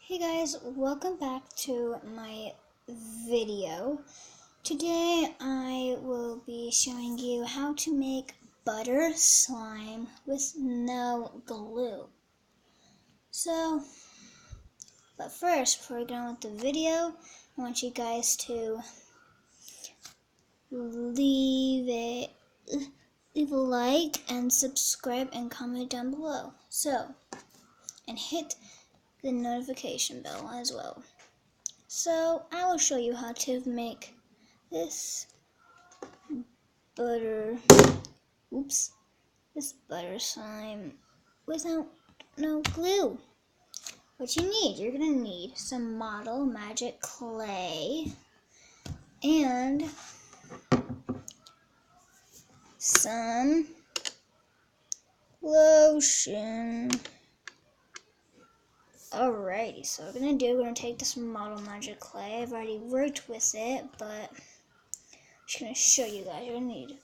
Hey guys, welcome back to my video. Today I will be showing you how to make butter slime with no glue. But first, before we get on with the video, I want you guys to leave a like and subscribe and comment down below. And hit the notification bell as well. So I will show you how to make this butter slime without no glue. What you need, you're gonna need some Model Magic clay and some lotion. Alrighty, so we're gonna take this Model Magic clay. I've already worked with it, but I'm just gonna show you guys. You're gonna need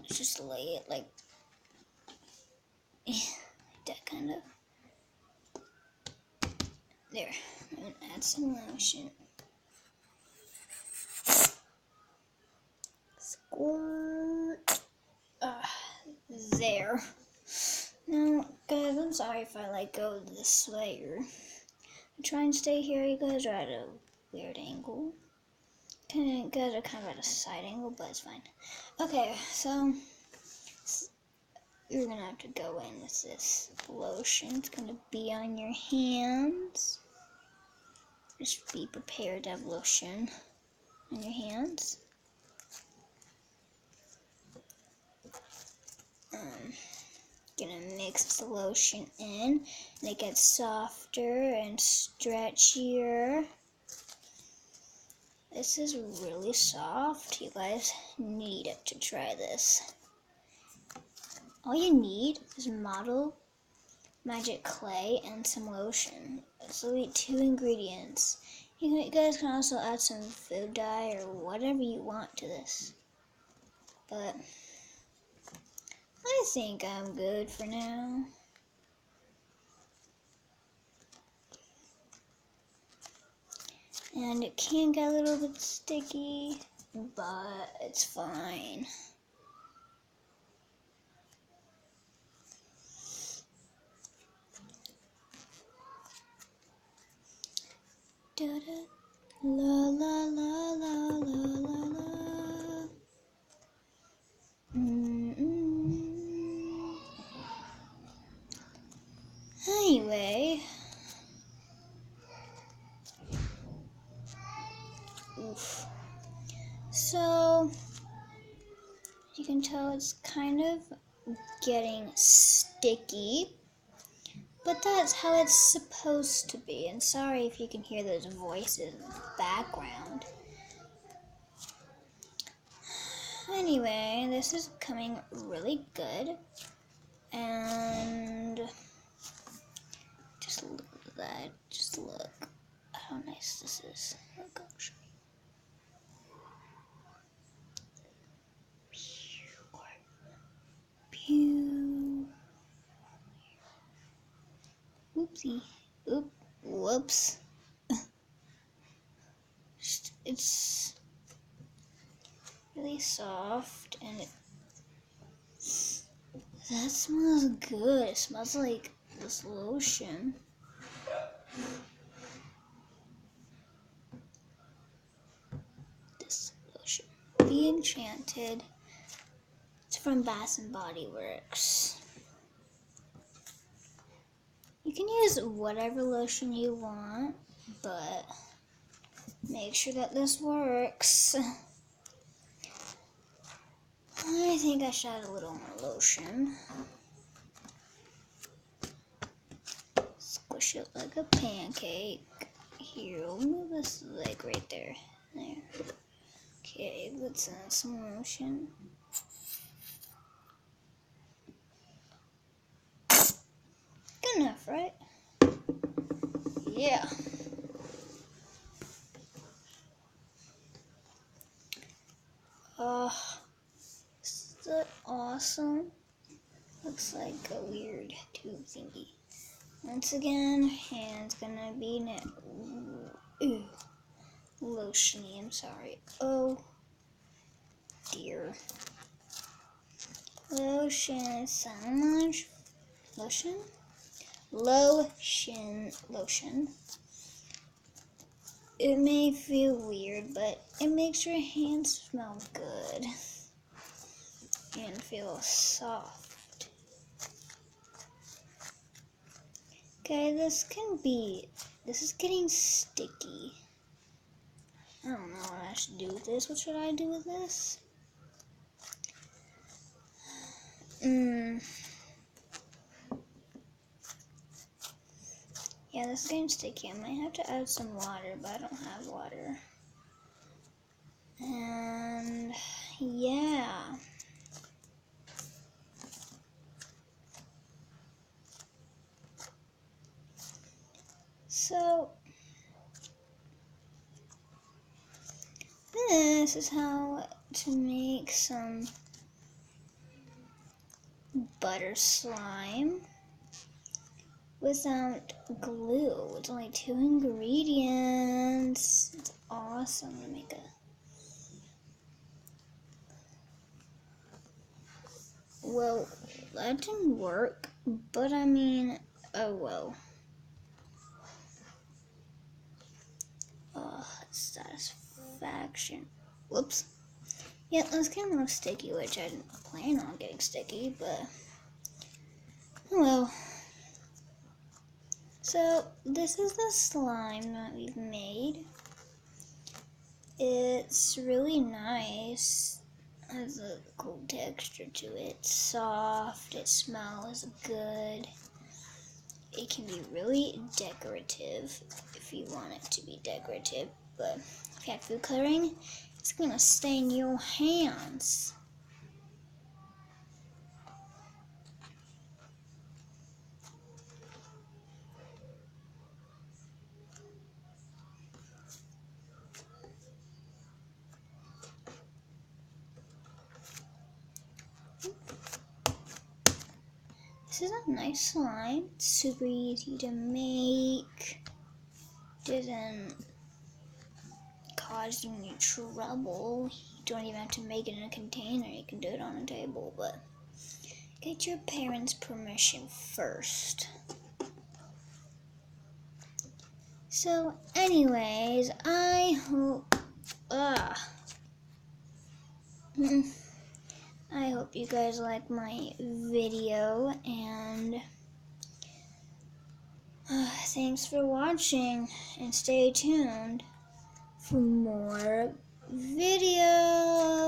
just lay it like that, kind of. There. I'm gonna add some lotion. Squirt. There. Now, guys, I'm sorry if I go this way or try and stay here. You guys are at a weird angle. You guys are kind of at a side angle, but it's fine. Okay, so you're gonna have to go in with this lotion. It's gonna be on your hands. Just be prepared to have lotion on your hands. Gonna mix the lotion in, and it gets softer and stretchier. This is really soft. You guys need to try this. All you need is Model Magic clay and some lotion. So we need 2 ingredients. You guys can also add some food dye or whatever you want to this. But I think I'm good for now. And it can get a little bit sticky, but it's fine. Da da la la la la la la la. Anyway, so you can tell it's kind of getting sticky, but that's how it's supposed to be. And sorry if you can hear those voices in the background. Anyway, this is coming really good, and just look at that. Just look how nice this is. Look, I'll show you. Oopsie. Whoops. It's really soft, and that smells good. It smells like this lotion. This lotion. Be Enchanted. It's from Bath and Body Works. You can use whatever lotion you want, but make sure that this works. I think I should add a little more lotion. Squish it like a pancake. Here, we'll move this leg right there. There. Okay, let's add some lotion. Good enough, right? Yeah. Is that awesome? Looks like a weird tube thingy. Once again, hand's gonna be lotiony. I'm sorry. Oh dear. Lotion so much. Lotion? Lotion. It may feel weird, but it makes your hands smell good and feel soft. Okay, this is getting sticky. I don't know what I should do with this. What should I do with this? Yeah, this is getting sticky. I might have to add some water, but I don't have water. And yeah. So this is how to make some butter slime without glue. It's only 2 ingredients. It's awesome to make Well, that didn't work, but I mean, oh well. Satisfaction. Whoops. Yeah, that's kind of a little sticky, which I didn't plan on getting sticky, but oh well. So, this is the slime that we've made. It's really nice. It has a cool texture to it. It's soft. It smells good. It can be really decorative if you want it to be decorative, but if you have food coloring, it's gonna stain your hands. This is a nice slime. It's super easy to make. Doesn't cause you any trouble. You don't even have to make it in a container. You can do it on a table, but get your parents' permission first. So, anyways, I hope you guys like my video, and thanks for watching, and stay tuned for more videos.